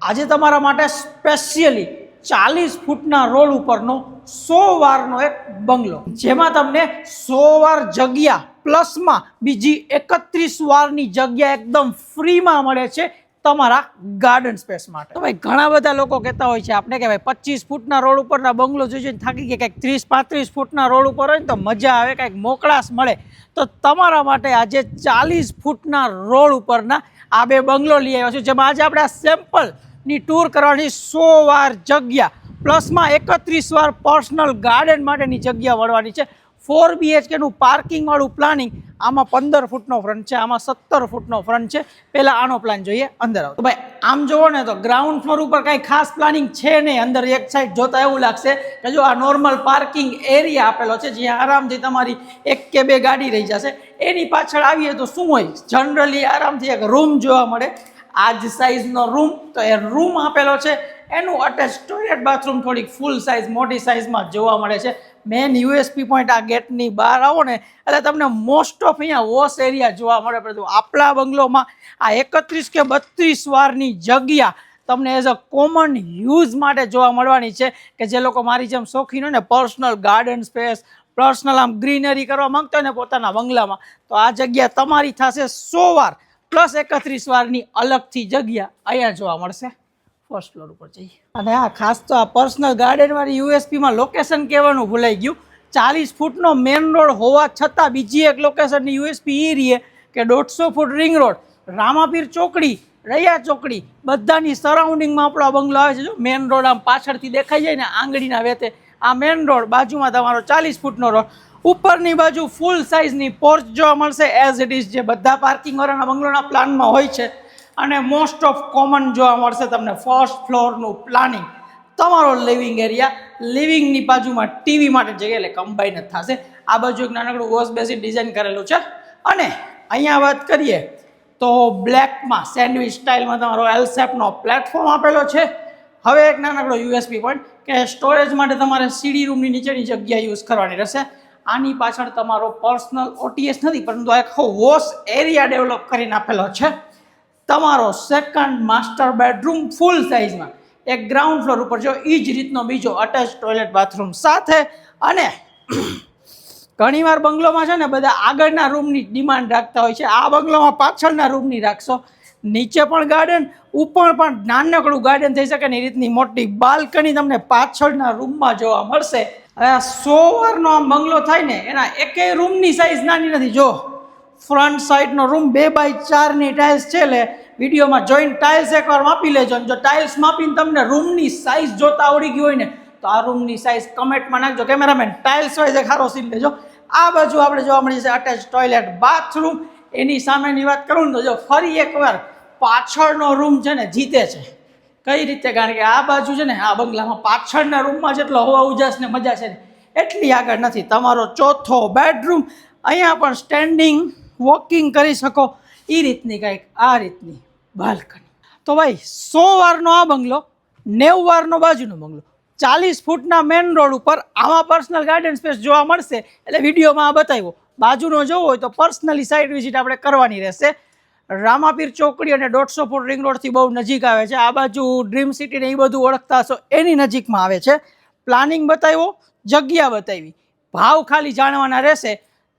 આજે તમારા માટે સ્પેશિયલી 40 ફૂટના રોડ ઉપરનો 100 વારનો એક બંગલો, જેમાં તમને 100 વાર જગ્યા પ્લસમાં બીજી 31 વારની જગ્યા એકદમ ફ્રીમાં મળે છે તમારા ગાર્ડન સ્પેસ માટે. તો ભાઈ ઘણા બધા લોકો કહેતા હોય છે આપણે કે ભાઈ 25 ફૂટના રોડ ઉપરના બંગલો જોઈને થાકી ગયા, કંઈક 30-35 ફૂટના રોડ ઉપર હોય ને તો મજા આવે, કંઈક મોકળાશ મળે. તો તમારા માટે આજે 40 ફૂટના રોડ ઉપરના આ બે બંગલો લઈ આવ્યો છે, જેમાં આજે આપણે આ સેમ્પલની ટૂર કરવાની 100 વાર જગ્યા પ્લસમાં 31 વાર પર્સનલ ગાર્ડન માટેની જગ્યા મળવાની છે. 4 BHK નું પાર્કિંગ વાળું પ્લાનિંગ. આમાં 15 ફૂટનો ફ્રન્ટ છે, આમાં 17 ફૂટનો ફ્રન્ટ છે. પહેલા આનો પ્લાન જોઈએ, અંદર આવો. તો ભાઈ આમ જોવો ને તો ગ્રાઉન્ડ ફ્લોર ઉપર કાંઈ ખાસ પ્લાનિંગ છે નહીં. અંદર એક સાઈડ જોતા એવું લાગશે કે જો આ નોર્મલ પાર્કિંગ એરિયા આપેલો છે, જ્યાં આરામથી તમારી 1 કે 2 ગાડી રહી જશે. એની પાછળ આવીએ તો શું હોય, જનરલી આરામથી એક રૂમ જોવા મળે, આ જ સાઇઝનો રૂમ. તો એ રૂમ આપેલો છે, એનું અટેચ ટોયલેટ બાથરૂમ થોડીક ફૂલ સાઇઝ મોટી સાઇઝમાં જોવા મળે છે. મેન USP પોઈન્ટ આ ગેટની બહાર આવો ને એટલે તમને મોસ્ટ ઓફ અહીંયા વોશ એરિયા જોવા મળે. પરંતુ આપણા બંગલોમાં આ 31 કે 32 વારની જગ્યા તમને એઝ અ કોમન યુઝ માટે જોવા મળવાની છે, કે જે લોકો મારી જેમ શોખીન હોય ને પર્સનલ ગાર્ડન સ્પેસ, પર્સનલ આમ ગ્રીનરી કરવા માંગતા હોય ને પોતાના બંગલામાં, તો આ જગ્યા તમારી થશે 100 વાર પ્લસ 31 વારની અલગથી જગ્યા અહીંયા જોવા મળશે. ફર્સ્ટ ફ્લોર ઉપર જઈએ. અને હા, ખાસ તો આ પર્સનલ ગાર્ડન વાળી USPમાં લોકેશન કહેવાનું ભૂલાઈ ગયું. 40 ફૂટનો મેન રોડ હોવા છતાં બીજી એક લોકેશનની USP એ રહીએ કે 150 ફૂટ રિંગ રોડ, રામાપીર ચોકડી, રૈયા ચોકડી, બધાની સરાઉન્ડિંગમાં આપણો બંગલો આવે છે. જો મેન રોડ આમ પાછળથી દેખાઈ જાય ને આંગળીના વેતે, આ મેન રોડ, બાજુમાં તમારો 40 ફૂટનો રોડ, ઉપરની બાજુ ફૂલ સાઇઝની પોર્ચ જોવા મળશે એઝ ઇટ ઇઝ જે બધા પાર્કિંગ વાળાના બંગલોના પ્લાનમાં હોય છે. અને મોસ્ટ ઓફ કોમન જોવા મળશે તમને ફર્સ્ટ ફ્લોરનું પ્લાનિંગ. તમારો લિવિંગ એરિયા, લિવિંગની બાજુમાં ટીવી માટે જગ્યા, એટલે કમ્બાઈન જ થશે. આ બાજુ એક નાનકડું વોશ બેસિન ડિઝાઇન કરેલું છે. અને અહીંયા વાત કરીએ તો બ્લેકમાં સેન્ડવિચ સ્ટાઇલમાં તમારો L શેપનો પ્લેટફોર્મ આપેલો છે. હવે એક નાનકડો USP પોઈન્ટ કે સ્ટોરેજ માટે તમારે સીડી રૂમની નીચેની જગ્યા યુઝ કરવાની રહેશે. આની પાછળ તમારો પર્સનલ OTS નથી, પરંતુ આ આખો વોશ એરિયા ડેવલપ કરીને આપેલો છે. તમારો સેકન્ડ માસ્ટર બેડરૂમ ફૂલ સાઇઝમાં, એક ગ્રાઉન્ડ ફ્લોર ઉપર જો એ જ રીતનો બીજો અટેચ ટોયલેટ બાથરૂમ સાથે. અને ઘણીવાર બંગલોમાં છે ને બધા આગળના રૂમની ડિમાન્ડ રાખતા હોય છે, આ બંગલોમાં પાછળના રૂમની રાખશો. નીચે પણ ગાર્ડન, ઉપર પણ નાનકડું ગાર્ડન થઈ શકે ને એ રીતની મોટી બાલ્કની તમને પાછળના રૂમમાં જોવા મળશે. હવે 100 વારનો આમ બંગલો થાય ને એના એકેય રૂમની સાઇઝ નાની નથી. જો ફ્રન્ટ સાઈડનો રૂમ 2x4ની ટાઇલ્સ છે, એટલે વિડીયોમાં જોઈને ટાઇલ્સ એકવાર માપી લેજો. જો ટાઇલ્સ માપીને તમને રૂમની સાઇઝ જોતા આવડી ગઈ હોય ને તો આ રૂમની સાઇઝ કમેન્ટમાં નાખજો. કેમેરામેન ટાઇલ્સ વાઇઝ એક સારો સીન લેજો. આ બાજુ આપણે જોવા મળી છે અટેચ ટોયલેટ બાથરૂમ. એની સામેની વાત કરું ને તો જો ફરી એકવાર પાછળનો રૂમ છે ને જીતે છે. કઈ રીતે? કારણ કે આ બાજુ છે ને આ બંગલામાં પાછળના રૂમમાં જેટલો હવા ઉજાસ ને મજા છે ને એટલી આગળ નથી. તમારો ચોથો બેડરૂમ, અહીંયા પણ સ્ટેન્ડિંગ વોકિંગ કરી શકો એ રીતની કંઈક આ રીતની બાલ્કની. તો ભાઈ 100 વારનો આ બંગલો, 90 વારનો બાજુનો બંગલો, 40 ફૂટના મેન રોડ ઉપર આમાં પર્સનલ ગાર્ડન સ્પેસ જોવા મળશે. એટલે વિડીયોમાં આ બતાવ્યો. બાજુનો જોવો હોય તો પર્સનલી સાઇટ વિઝિટ આપણે કરવાની રહેશે. રામાપીર ચોકડી અને 150 ફૂટ રિંગ રોડથી બહુ નજીક આવે છે. આ બાજુ ડ્રીમ સિટી ને એ બધું ઓળખતા હશો, એની નજીકમાં આવે છે. પ્લાનિંગ બતાવ્યો, જગ્યા બતાવી, ભાવ ખાલી જાણવાના રહેશે.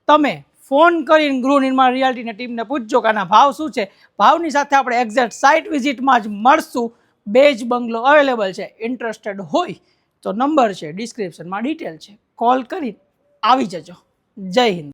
તમે ફોન કરીને ગૃહ નિર્માણ રિયાલિટીની ટીમને પૂછજો કે આના ભાવ શું છે. ભાવની સાથે આપણે એક્ઝેક્ટ સાઇટ વિઝિટમાં જ મળશું. 2 જ બંગલો અવેલેબલ છે. ઇન્ટરેસ્ટેડ હોય તો નંબર છે ડિસ્ક્રિપ્શનમાં, ડિટેલ છે, કોલ કરીને આવી જજો. જય હિન્દ.